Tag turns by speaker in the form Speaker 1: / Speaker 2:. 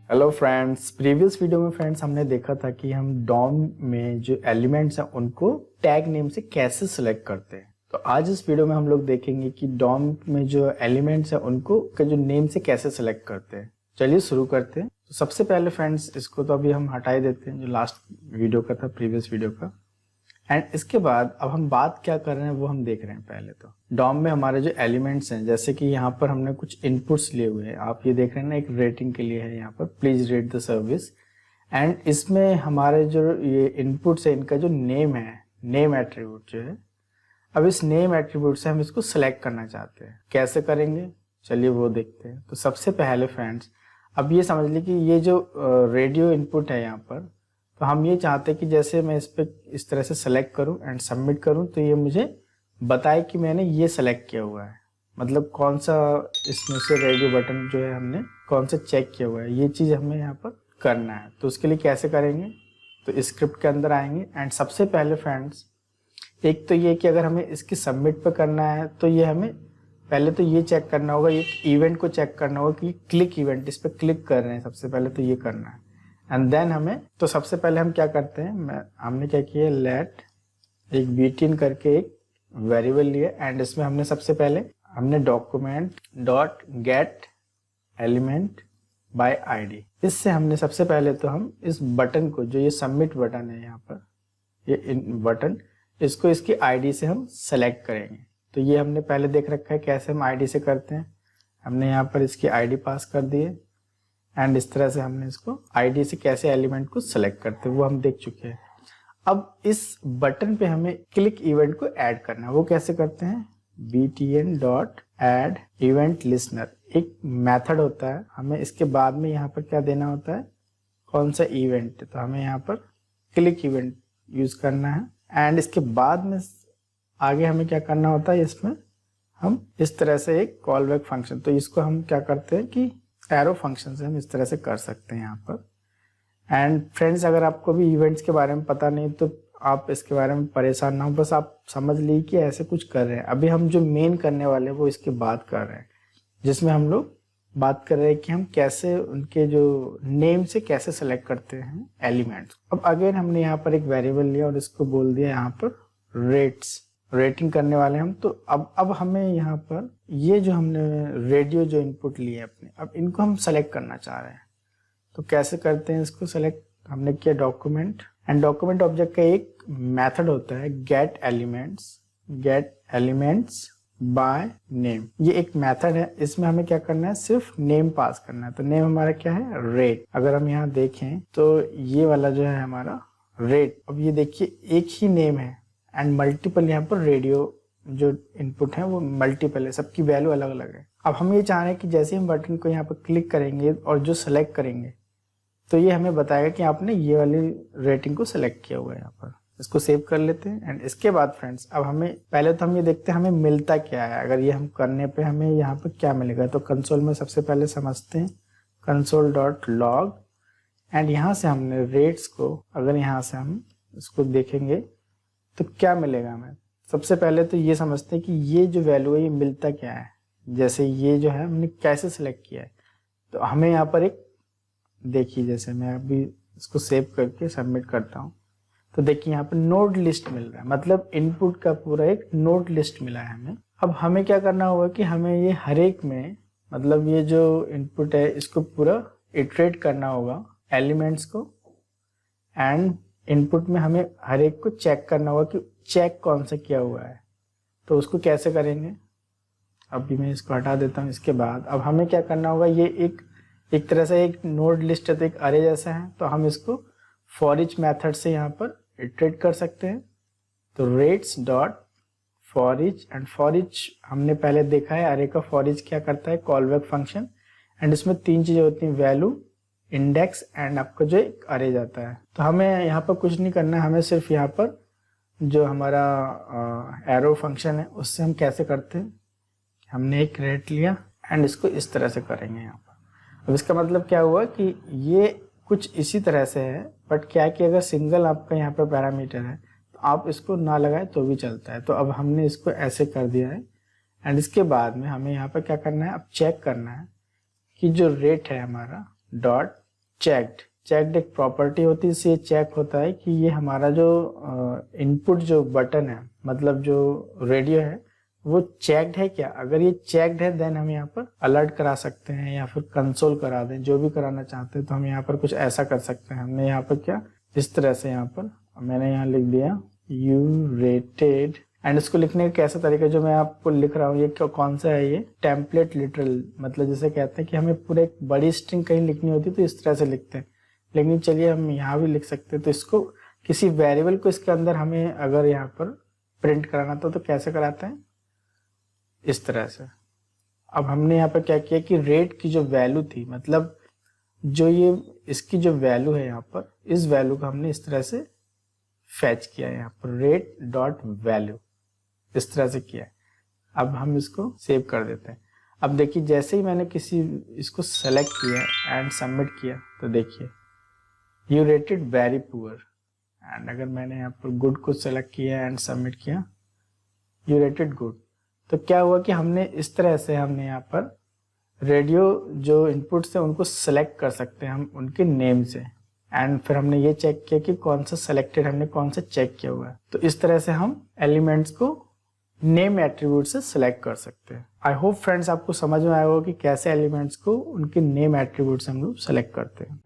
Speaker 1: Hello friends, previous video में friends हमने देखा था कि हम डॉम में जो एलिमेंट्स हैं उनको टैग नेम से कैसे सिलेक्ट करते हैं। तो आज इस वीडियो में हम लोग देखेंगे कि डॉम में जो एलिमेंट्स हैं उनको जो नेम से कैसे सिलेक्ट करते हैं। चलिए शुरू करते हैं। तो सबसे पहले फ्रेंड्स इसको तो अभी हम हटा ही देते हैं जो लास्ट वीडियो का था, प्रीवियस वीडियो का। एंड इसके बाद अब हम बात क्या कर रहे हैं वो हम देख रहे हैं। पहले तो डॉम में हमारे जो एलिमेंट्स हैं, जैसे कि यहाँ पर हमने कुछ इनपुट्स लिए हुए हैं, आप ये देख रहे हैं ना, एक रेटिंग के लिए है यहाँ पर please rate the service. And इसमें हमारे जो ये इनपुट्स है इनका जो नेम है, नेम एट्रीब्यूट जो है, अब इस नेम एट्रीब्यूट से हम इसको सिलेक्ट करना चाहते हैं। कैसे करेंगे चलिए वो देखते हैं। तो सबसे पहले फ्रेंड्स अब ये समझ लीजिए कि ये जो रेडियो इनपुट है यहाँ पर, तो हम ये चाहते हैं कि जैसे मैं इस पर इस तरह से सेलेक्ट करूं एंड सबमिट करूं तो ये मुझे बताए कि मैंने ये सेलेक्ट किया हुआ है, मतलब कौन सा इसमें से रेडियो बटन जो है हमने कौन सा चेक किया हुआ है, ये चीज़ हमें यहाँ पर करना है। तो उसके लिए कैसे करेंगे, तो स्क्रिप्ट के अंदर आएंगे। एंड सबसे पहले फ्रेंड्स एक तो ये कि अगर हमें इसकी सबमिट पर करना है तो ये हमें पहले तो ये चेक करना होगा, ये इवेंट को चेक करना होगा कि क्लिक इवेंट, इस पर क्लिक कर रहे हैं, सबसे पहले तो ये करना है। एंड देन हमें तो सबसे पहले हम क्या करते हैं, हमने क्या किया, लेट एक बीटीएन करके एक वेरिएबल लिया। एंड इसमें हमने सबसे पहले हमने document dot gate element by ID, इससे हमने सबसे पहले तो हम इस बटन को, जो ये सबमिट बटन है यहाँ पर, ये बटन, इसको इसकी आईडी से हम सेलेक्ट करेंगे। तो ये हमने पहले देख रखा है कैसे हम आईडी से करते हैं। हमने यहाँ पर इसकी आईडी पास कर दी है एंड इस तरह से हमने इसको आईडी से कैसे एलिमेंट को सिलेक्ट करते हैं वो हम देख चुके हैं। अब इस बटन पे हमें क्लिक इवेंट को ऐड करना है। वो कैसे करते हैं, btn dot add event listener एक मेथड होता है। हमें इसके बाद में यहाँ पर क्या देना होता है, कौन सा इवेंट, तो हमें यहाँ पर क्लिक इवेंट यूज करना है। एंड इसके बाद में आगे हमें क्या करना होता है, इसमें हम इस तरह से एक कॉल बैक फंक्शन, तो इसको हम क्या करते हैं कि एरो फंक्शन से हम इस तरह से कर सकते हैं यहाँ पर। एंड फ्रेंड्स अगर आपको भी इवेंट्स के बारे में पता नहीं तो आप इसके बारे में परेशान ना हो, बस आप समझ लीजिए कि ऐसे कुछ कर रहे हैं। अभी हम जो मेन करने वाले हैं वो इसके बाद कर रहे हैं, जिसमें हम लोग बात कर रहे हैं कि हम कैसे उनके जो नेम से कैसे सेलेक्ट करते हैं एलिमेंट्स। अब अगेन हमने यहाँ पर एक वेरिएबल लिया और इसको बोल दिया यहाँ पर रेट्स, रेटिंग करने वाले हम। तो अब हमें यहाँ पर ये जो हमने रेडियो जो इनपुट लिए अपने, अब इनको हम सेलेक्ट करना चाह रहे हैं। तो कैसे करते हैं इसको सेलेक्ट, हमने किया डॉक्यूमेंट, एंड डॉक्यूमेंट ऑब्जेक्ट का एक मेथड होता है गेट एलिमेंट्स बाय नेम, ये एक मेथड है। इसमें हमें क्या करना है, सिर्फ नेम पास करना है। तो नेम हमारा क्या है, रेट। अगर हम यहाँ देखें तो ये वाला जो है हमारा रेट, अब ये देखिए एक ही नेम है एंड मल्टीपल यहाँ पर रेडियो जो इनपुट है वो मल्टीपल है, सबकी वैल्यू अलग अलग है। अब हम ये चाह रहे हैं कि जैसे हम बटन को यहाँ पर क्लिक करेंगे और जो सेलेक्ट करेंगे तो ये हमें बताएगा कि आपने ये वाली रेटिंग को सेलेक्ट किया हुआ है। यहाँ पर इसको सेव कर लेते हैं। एंड इसके बाद फ्रेंड्स अब हमें पहले तो हम ये देखते हैं हमें मिलता क्या है। अगर ये हम करने पे हमें यहाँ पर क्या मिलेगा, तो कंसोल में सबसे पहले समझते हैं कंसोल डॉट लॉग। एंड यहाँ से हमने रेट्स को, अगर यहाँ से हम इसको देखेंगे तो क्या मिलेगा हमें, सबसे पहले तो ये समझते हैं कि ये जो वैल्यू है ये मिलता क्या है। जैसे ये जो है हमने कैसे सिलेक्ट किया है, तो हमें यहाँ पर एक देखिए, जैसे मैं अभी इसको सेव करके सबमिट करता हूँ तो देखिए यहाँ पर नोड लिस्ट मिल रहा है, मतलब इनपुट का पूरा एक नोड लिस्ट मिला है हमें। अब हमें क्या करना होगा कि हमें ये हर एक में, मतलब ये जो इनपुट है इसको पूरा इटरेट करना होगा एलिमेंट्स को। एंड इनपुट में हमें हर एक को चेक करना होगा कि चेक कौन सा किया हुआ है। तो उसको कैसे करेंगे, अभी मैं इसको हटा देता हूँ। इसके बाद अब हमें क्या करना होगा, ये एक तरह से एक नोड लिस्ट है, तो एक अरे जैसा है, तो हम इसको फॉर ईच मेथड से यहाँ पर इटरेट कर सकते हैं। तो rates dot for each, and for each हमने पहले देखा है अरे का फॉर ईच क्या करता है, कॉल बैक फंक्शन। एंड इसमें तीन चीजें होती हैं, वैल्यू, इंडेक्स एंड आपका जो एक अरे जाता है। तो हमें यहाँ पर कुछ नहीं करना है, हमें सिर्फ यहाँ पर जो हमारा एरो फंक्शन है उससे हम कैसे करते हैं, हमने एक रेट लिया एंड इसको इस तरह से करेंगे यहाँ पर। अब इसका मतलब क्या हुआ कि ये कुछ इसी तरह से है, बट क्या है कि अगर सिंगल आपका यहाँ पर पैरामीटर है तो आप इसको ना लगाए तो भी चलता है। तो अब हमने इसको ऐसे कर दिया है। एंड इसके बाद में हमें यहाँ पर क्या करना है, अब चेक करना है कि जो रेट है हमारा डॉट चेक्ड एक प्रॉपर्टी होती है, इससे ये चेक होता है कि ये हमारा जो इनपुट जो बटन है, मतलब जो रेडियो है वो चेक्ड है क्या। अगर ये चेक्ड है देन हम यहाँ पर अलर्ट करा सकते हैं या फिर कंसोल करा दें, जो भी कराना चाहते हैं। तो हम यहाँ पर कुछ ऐसा कर सकते हैं। हमने यहाँ पर क्या, इस तरह से यहाँ पर मैंने यहाँ लिख दिया यू रेटेड, एंड इसको लिखने का कैसा तरीका जो मैं आपको लिख रहा हूँ, ये कौन सा है, ये टेम्पलेट लिटरल, मतलब जैसे कहते हैं कि हमें पूरे एक बड़ी स्ट्रिंग कहीं लिखनी होती है तो इस तरह से लिखते हैं। लेकिन चलिए हम यहाँ भी लिख सकते हैं। तो इसको किसी वेरिएबल को इसके अंदर हमें अगर यहाँ पर प्रिंट कराना था तो कैसे कराते हैं, इस तरह से। अब हमने यहाँ पर क्या किया कि रेट की जो वैल्यू थी, मतलब जो ये इसकी जो वैल्यू है यहाँ पर, इस वैल्यू को हमने इस तरह से फैच किया है यहाँ पर, रेट डॉट वैल्यू, इस तरह से किया है। अब हम इसको सेव कर देते हैं। अब देखिए जैसे ही मैंने इसको सेलेक्ट किया एंड सबमिट किया तो देखिए you rated very poor, and अगर मैंने यहाँ पर गुड को सेलेक्ट किया एंड सबमिट किया यू रेटेड गुड। तो क्या हुआ कि हमने इस तरह से हमने यहाँ पर रेडियो जो इनपुट्स थे उनको सेलेक्ट कर सकते हैं हम उनके नेम से, एंड फिर हमने ये चेक किया कि कौन सा सेलेक्टेड, हमने कौन सा चेक किया हुआ है। तो इस तरह से हम एलिमेंट्स को नेम एट्रीब्यूट से सिलेक्ट कर सकते हैं। आई होप फ्रेंड्स आपको समझ में आया होगा कि कैसे एलिमेंट्स को उनके नेम एट्रीब्यूट से हम लोग सेलेक्ट करते हैं।